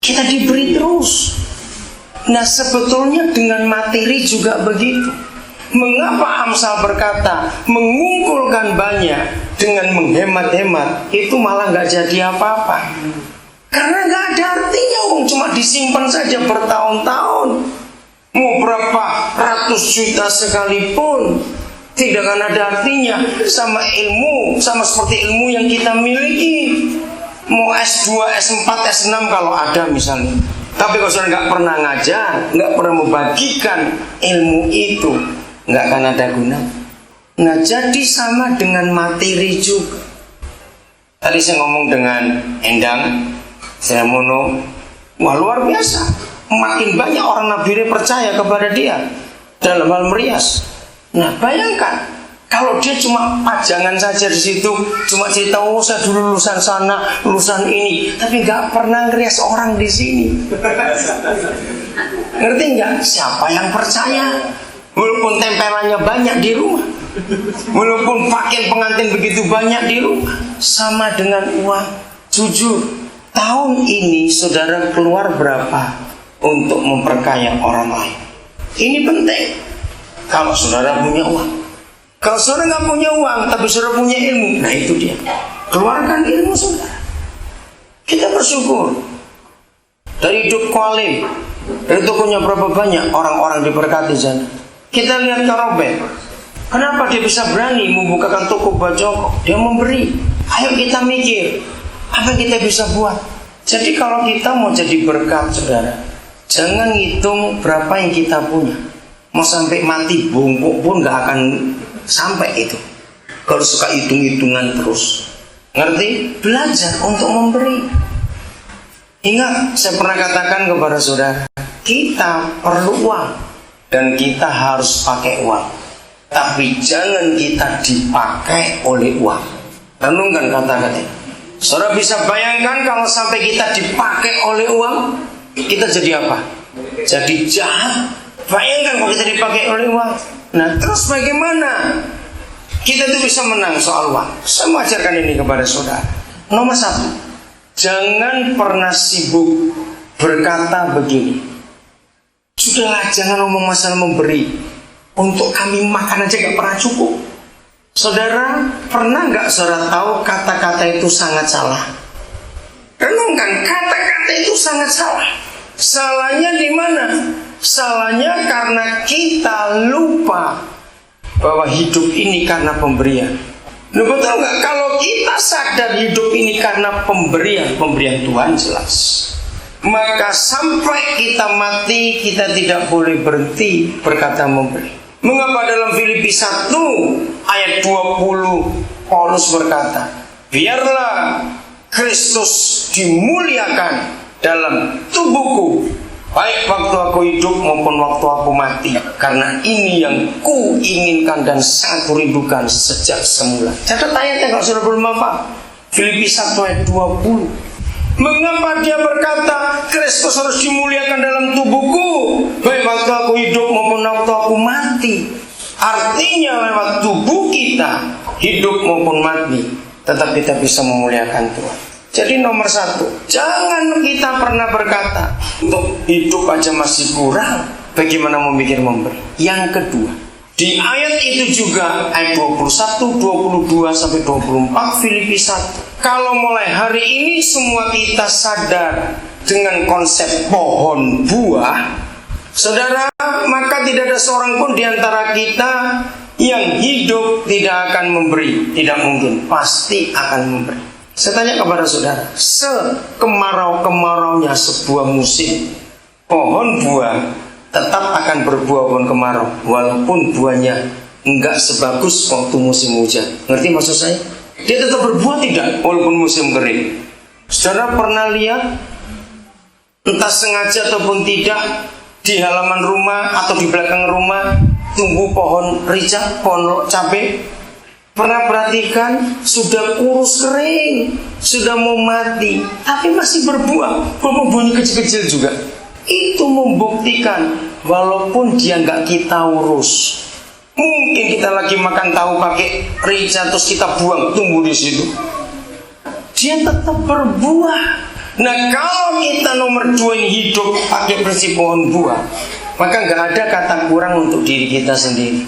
Kita diberi terus. Nah, sebetulnya dengan materi juga begitu. Mengapa Amsal berkata mengumpulkan banyak dengan menghemat-hemat itu malah gak jadi apa-apa? Karena gak ada artinya, cuma disimpan saja bertahun-tahun. Mau berapa ratus juta sekalipun tidak akan ada artinya sama ilmu, sama seperti ilmu yang kita miliki. Mau S2, S4, S6 kalau ada misalnya. Tapi kalau saudara nggak pernah ngajar, nggak pernah membagikan ilmu itu, nggak akan ada guna. Nah, jadi sama dengan materi juga. Tadi saya ngomong dengan Endang, saya mono, wah luar biasa. Makin banyak orang Nabire percaya kepada dia dalam hal merias. Nah, bayangkan kalau dia cuma pajangan saja di situ, cuma cerita, oh saya dulu lulusan sana, lulusan ini, tapi nggak pernah ngerias orang di sini. Ngerti nggak? Siapa yang percaya? Walaupun tempelannya banyak di rumah, walaupun pakaian pengantin begitu banyak di rumah, sama dengan uang. Jujur, tahun ini saudara keluar berapa untuk memperkaya orang lain? Ini penting. Kalau saudara punya uang, kalau saudara nggak punya uang tapi saudara punya ilmu, nah itu dia, keluarkan ilmu saudara. Kita bersyukur dari hidup Kualim, dari tokonya berapa banyak orang-orang diberkati sana. Kita lihat Robert, kenapa dia bisa berani membukakan toko bajoko? Dia memberi. Ayo kita mikir apa yang kita bisa buat. Jadi kalau kita mau jadi berkat saudara, jangan hitung berapa yang kita punya. Mau sampai mati bungkuk pun gak akan sampai itu. Kalau suka hitung-hitungan terus. Ngerti? Belajar untuk memberi. Ingat, saya pernah katakan kepada saudara, kita perlu uang dan kita harus pakai uang. Tapi jangan kita dipakai oleh uang. Renungkan kata-kata. Saudara bisa bayangkan kalau sampai kita dipakai oleh uang, kita jadi apa? Jadi jahat. Bayangkan kalau kita dipakai oleh uang. Nah, terus bagaimana kita tuh bisa menang soal uang? Saya mau ajarkan ini kepada saudara. Nomor 1, jangan pernah sibuk berkata begini, sudahlah jangan ngomong masalah memberi, untuk kami makan aja gak pernah cukup. Saudara, pernah gak saudara tahu kata-kata itu sangat salah? Renungkan, kata-kata itu sangat salah. Salahnya di mana? Salahnya karena kita lupa bahwa hidup ini karena pemberian. Lu betul nggak? Kalau kita sadar hidup ini karena pemberian Tuhan jelas, maka sampai kita mati kita tidak boleh berhenti berkata memberi. Mengapa dalam Filipi 1 ayat 20 Paulus berkata, biarlah Kristus dimuliakan dalam tubuhku, baik waktu aku hidup maupun waktu aku mati, karena ini yang ku inginkan dan sangat kurindukan sejak semula. Catat ayatnya kalau sudah belum apa. Filipi 1 ayat 20. Mengapa dia berkata Kristus harus dimuliakan dalam tubuhku, baik waktu aku hidup maupun waktu aku mati? Artinya lewat tubuh kita, hidup maupun mati, tetap kita bisa memuliakan Tuhan. Jadi nomor 1, jangan kita pernah berkata untuk hidup aja masih kurang, bagaimana memikir memberi. Yang kedua, di ayat itu juga ayat 21, 22 sampai 24 Filipi 1. Kalau mulai hari ini semua kita sadar dengan konsep pohon buah, saudara, maka tidak ada seorang pun di antara kita yang hidup tidak akan memberi. Tidak mungkin, pasti akan memberi. Saya tanya kepada saudara, sekemarau-kemaraunya sebuah musim, pohon buah tetap akan berbuah pohon kemarau, walaupun buahnya enggak sebagus waktu musim hujan. Ngerti maksud saya? Dia tetap berbuah tidak, walaupun musim kering. Saudara pernah lihat, entah sengaja ataupun tidak, di halaman rumah atau di belakang rumah tumbuh pohon rica, pohon cabai? Pernah perhatikan, sudah kurus kering, sudah mau mati, tapi masih berbuah, walaupun buahnya kecil-kecil juga. Itu membuktikan walaupun dia nggak kita urus. Mungkin kita lagi makan tahu pakai rica terus kita buang, tumbuh di situ. Dia tetap berbuah. Nah kalau kita nomor 2 ini hidup pakai prinsip pohon buah, maka nggak ada kata kurang untuk diri kita sendiri.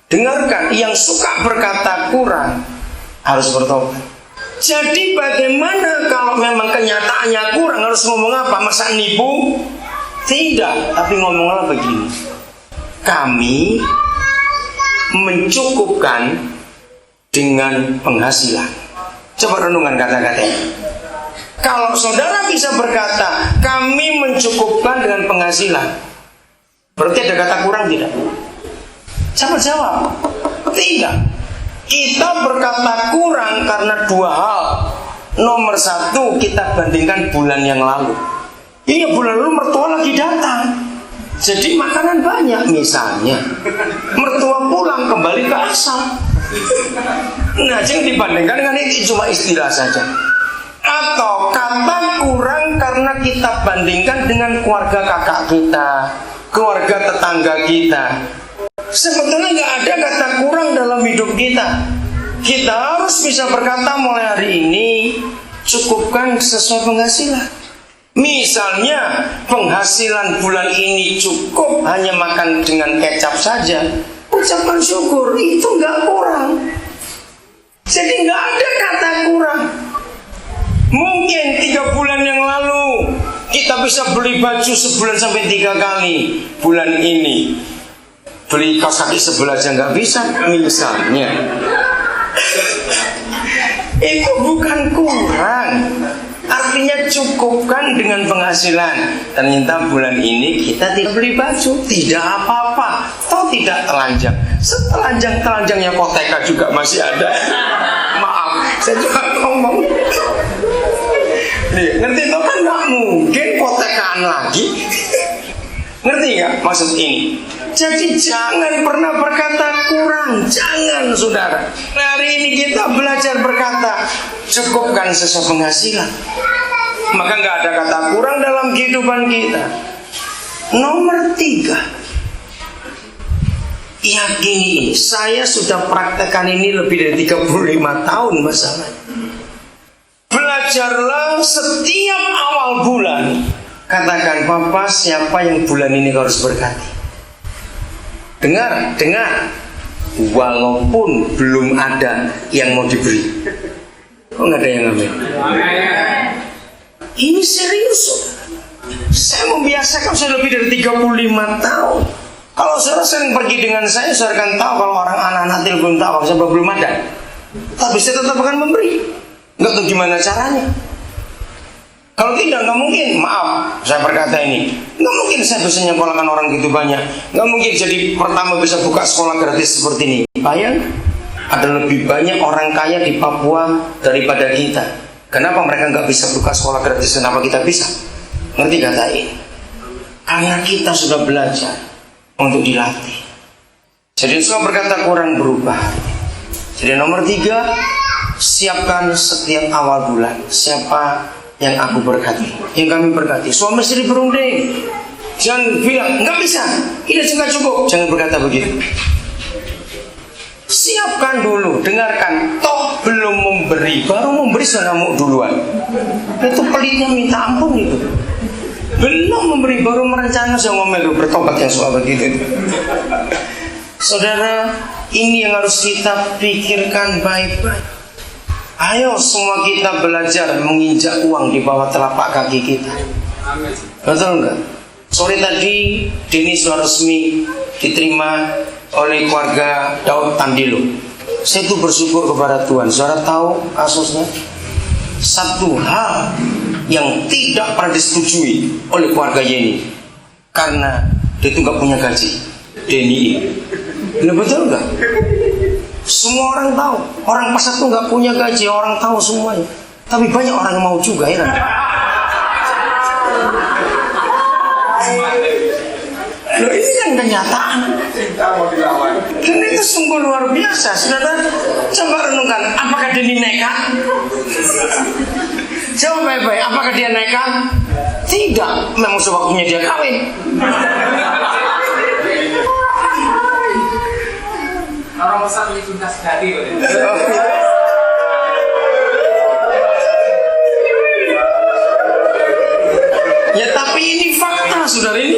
Dengarkan, yang suka berkata kurang harus bertobat. Jadi bagaimana kalau memang kenyataannya kurang, harus ngomong apa? Masa nipu? Tidak, tapi ngomonglah begini. Kami mencukupkan dengan penghasilan. Coba renungan kata-katanya. Kalau saudara bisa berkata, kami mencukupkan dengan penghasilan, berarti ada kata kurang tidak? Coba jawab. Tidak. Kita berkata kurang karena 2 hal. Nomor 1, kita bandingkan bulan yang lalu. Iya, bulan lalu mertua lagi datang, jadi makanan banyak misalnya. Mertua pulang kembali ke asal. Nah, jangan dibandingkan dengan itu, cuma istilah saja. Atau kata kurang karena kita bandingkan dengan keluarga kakak kita, keluarga tetangga kita. Sebetulnya nggak ada kata kurang dalam hidup kita. Kita harus bisa berkata mulai hari ini, cukupkan sesuai penghasilan. Misalnya penghasilan bulan ini cukup hanya makan dengan kecap saja, ucapan syukur itu nggak kurang. Jadi nggak ada kata kurang. Mungkin 3 bulan yang lalu kita bisa beli baju sebulan sampai 3 kali. Bulan ini beli kaos kaki sebelah aja nggak bisa misalnya. Itu bukan kurang. Artinya cukupkan dengan penghasilan. Ternyata bulan ini kita tidak beli baju, tidak apa-apa, toh tidak telanjang. Setelanjang-telanjangnya koteka juga masih ada. Maaf, saya juga ngomong. Nih, ngerti itu kan nggak mungkin kotekaan lagi. Ngerti nggak maksud ini? Jadi jangan pernah berkata kurang, jangan saudara. Hari ini kita belajar berkata cukupkan sesuai penghasilan, maka nggak ada kata kurang dalam kehidupan kita. Nomor 3, yakini, saya sudah praktekkan ini lebih dari 35 tahun masalahnya. Belajarlah setiap awal bulan, katakan, Papa, siapa yang bulan ini harus berkati? Dengar, walaupun belum ada yang mau diberi. Oh, nggak ada yang ngambil. Ini serius. Saya membiasakan, saya lebih dari 35 tahun. Kalau saudara sering pergi dengan saya akan tahu kalau orang anak-anak telepon tahu saya belum ada. Tapi saya tetap akan memberi. Nggak tahu gimana caranya. Kalau tidak, nggak mungkin. Maaf, saya berkata ini, nggak mungkin saya bisa nyekolahkan orang gitu banyak. Nggak mungkin jadi pertama bisa buka sekolah gratis seperti ini. Bayang, ada lebih banyak orang kaya di Papua daripada kita. Kenapa mereka nggak bisa buka sekolah gratis? Kenapa kita bisa? Ngerti kata ini? Karena kita sudah belajar untuk dilatih. Jadi semua berkata kurang berubah. Jadi nomor 3, siapkan setiap awal bulan. Siapa yang aku berkati, yang kami berkati. Suami istri berunding. Jangan bilang nggak bisa, ini juga cukup. Jangan berkata begitu. Siapkan dulu, dengarkan. Toh belum memberi, baru memberi sudah ngamuk duluan. Itu pelitnya minta ampun itu. Belum memberi, baru merencanakan sudah ngomel, bertobat yang suka begitu. Saudara, ini yang harus kita pikirkan baik-baik. Ayo semua kita belajar menginjak uang di bawah telapak kaki kita. Betul enggak? Sore tadi Denny sudah resmi diterima oleh keluarga Daud Tandilo. Saya itu bersyukur kepada Tuhan. Saudara tahu kasusnya? Satu hal yang tidak pernah disetujui oleh keluarga Yeni, karena dia itu nggak punya gaji. Denny ini, betul enggak? Semua orang tahu, orang pasar tuh nggak punya gaji, orang tahu semuanya. Tapi banyak orang yang mau juga ya. Loh, ini kan kenyataan. Dan itu sungguh luar biasa. Saudara, coba renungkan, apakah dia nekat? Jawab baik-baik, apakah dia nekat? Tidak, memang sewaktunya dia kawin. Orang besar punya cinta sejati. Tapi ini fakta, saudara, ini